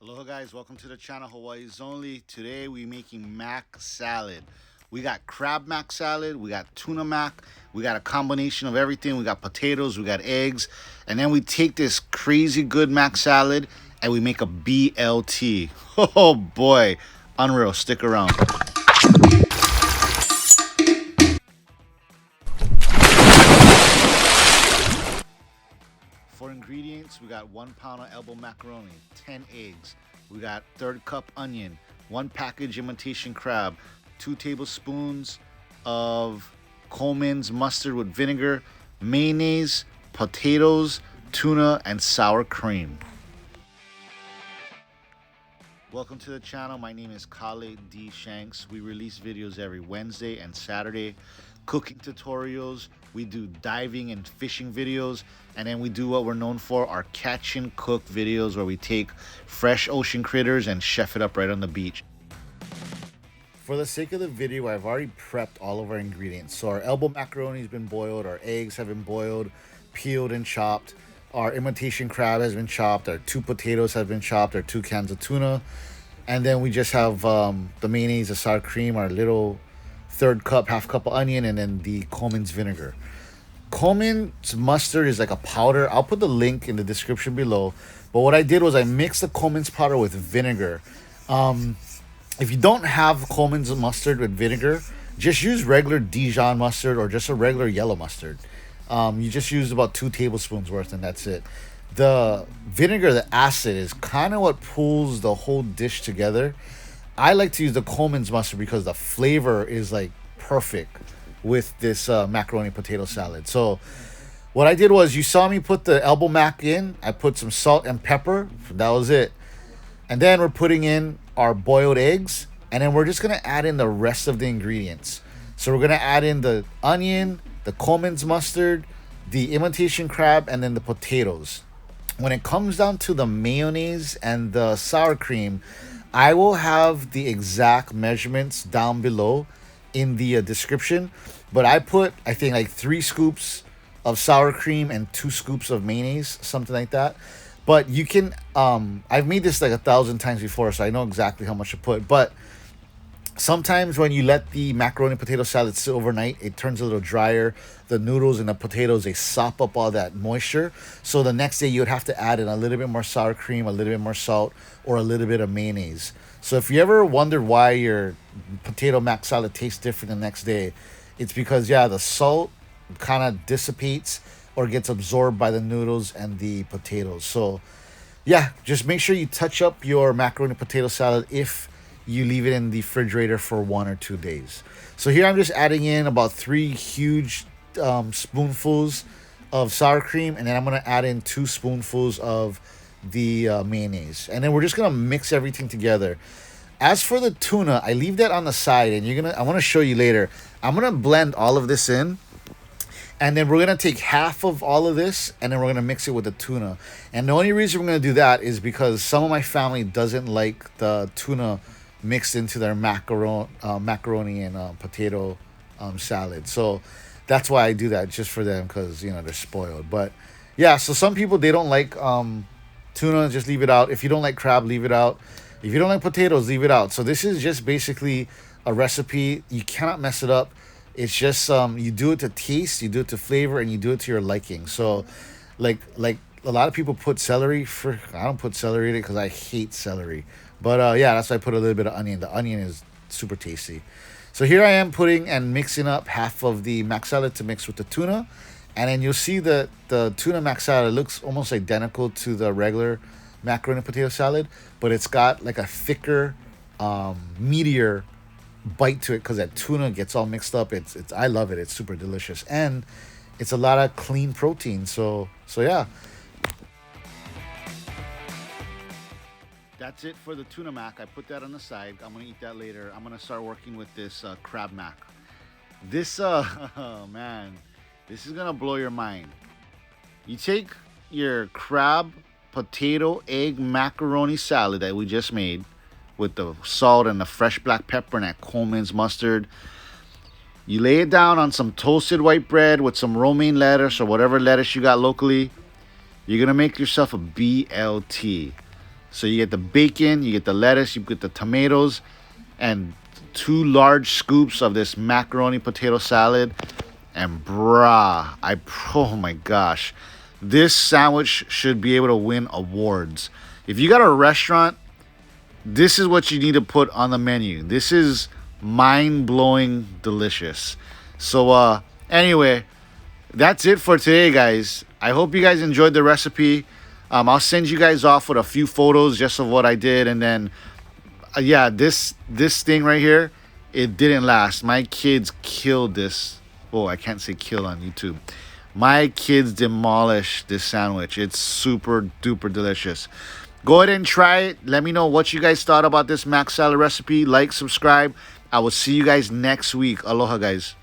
Aloha guys, welcome to the channel Hawaii's Only. Today we making mac salad. We got crab mac salad, we got tuna mac, we got a combination of everything. We got potatoes, we got eggs, and then we take this crazy good mac salad and we make a BLT. Oh boy, unreal, stick around. For ingredients, we got 1 pound of elbow macaroni, 10 eggs. We got third cup onion, 1 package imitation crab, 2 tablespoons of colemans mustard with vinegar, mayonnaise, potatoes, tuna, and sour cream. Welcome to the channel. My name is Kale D. Shanks. We release videos every Wednesday and Saturday. Cooking tutorials. We do diving and fishing videos. And then we do what we're known for, our catch and cook videos where we take fresh ocean critters and chef it up right on the beach. For the sake of the video, I've already prepped all of our ingredients. So our elbow macaroni has been boiled, our eggs have been boiled, peeled and chopped. Our imitation crab has been chopped, our 2 potatoes have been chopped, our 2 cans of tuna. And then we just have the mayonnaise, the sour cream, our little third cup, half cup of onion, and then the coleman's vinegar. Coleman's mustard is like a powder. I'll put the link in the description below. But what I did was I mixed the coleman's powder with vinegar. If you don't have coleman's mustard with vinegar, just use regular Dijon mustard or just a regular yellow mustard. You just use about 2 tablespoons worth and that's it. The vinegar, the acid, is kind of what pulls the whole dish together. I like to use the coleman's mustard because the flavor is like perfect with this macaroni potato salad. So what I did was, you saw me put the elbow mac in. I put some salt and pepper. That was it. And then we're putting in our boiled eggs. And then we're just going to add in the rest of the ingredients. So we're going to add in the onion, the coleman's mustard, the imitation crab, and then the potatoes. When it comes down to the mayonnaise and the sour cream, I will have the exact measurements down below in the description. But I put, I think, like 3 scoops of sour cream and 2 scoops of mayonnaise, something like that. But you can, I've made this like 1,000 times before, so I know exactly how much to put. But sometimes when you let the macaroni potato salad sit overnight, it turns a little drier. The noodles and the potatoes, they sop up all that moisture. So the next day you would have to add in a little bit more sour cream, a little bit more salt, or a little bit of mayonnaise. So if you ever wondered why your potato mac salad tastes different the next day, it's because, yeah, the salt kind of dissipates or gets absorbed by the noodles and the potatoes. So yeah, just make sure you touch up your macaroni potato salad if you leave it in the refrigerator for 1 or 2 days. So here I'm just adding in about 3 huge spoonfuls of sour cream, and then I'm going to add in 2 spoonfuls of the mayonnaise, and then we're just going to mix everything together. As for the tuna, I leave that on the side, and I want to show you later. I'm going to blend all of this in, and then we're going to take half of all of this, and then we're going to mix it with the tuna. And the only reason we're going to do that is because some of my family doesn't like the tuna mixed into their macaroni and potato salad. So that's why I do that, just for them, because, you know, they're spoiled. But yeah, so some people, they don't like tuna, just leave it out. If you don't like crab, leave it out. If you don't like potatoes, leave it out. So this is just basically a recipe. You cannot mess it up. It's just you do it to taste, you do it to flavor, and you do it to your liking. So like a lot of people put celery. I don't put celery in it because I hate celery. But yeah, that's why I put a little bit of onion. The onion is super tasty. So here I am putting and mixing up half of the mac salad to mix with the tuna. And then you'll see that the tuna mac salad looks almost identical to the regular macaroni potato salad, but it's got like a thicker, meatier bite to it because that tuna gets all mixed up. It's I love it. It's super delicious, and it's a lot of clean protein. So yeah. That's it for the tuna mac. I put that on the side. I'm gonna eat that later. I'm gonna start working with this crab mac. This oh, man, this is gonna blow your mind. You take your crab, potato, egg, macaroni salad that we just made with the salt and the fresh black pepper and that coleman's mustard. You lay it down on some toasted white bread with some romaine lettuce or whatever lettuce you got locally. You're gonna make yourself a BLT. So you get the bacon, you get the lettuce, you get the tomatoes, and 2 large scoops of this macaroni potato salad. And brah, oh my gosh, this sandwich should be able to win awards. If you got a restaurant, this is what you need to put on the menu. This is mind-blowing delicious. So anyway, that's it for today, guys. I hope you guys enjoyed the recipe. I'll send you guys off with a few photos just of what I did, and then yeah, this thing right here, it didn't last. My kids killed this. Oh, I can't say kill on YouTube. My kids demolished this sandwich. It's super duper delicious. Go ahead and try it. Let me know what you guys thought about this mac salad recipe. Like, subscribe. I will see you guys next week. Aloha, guys.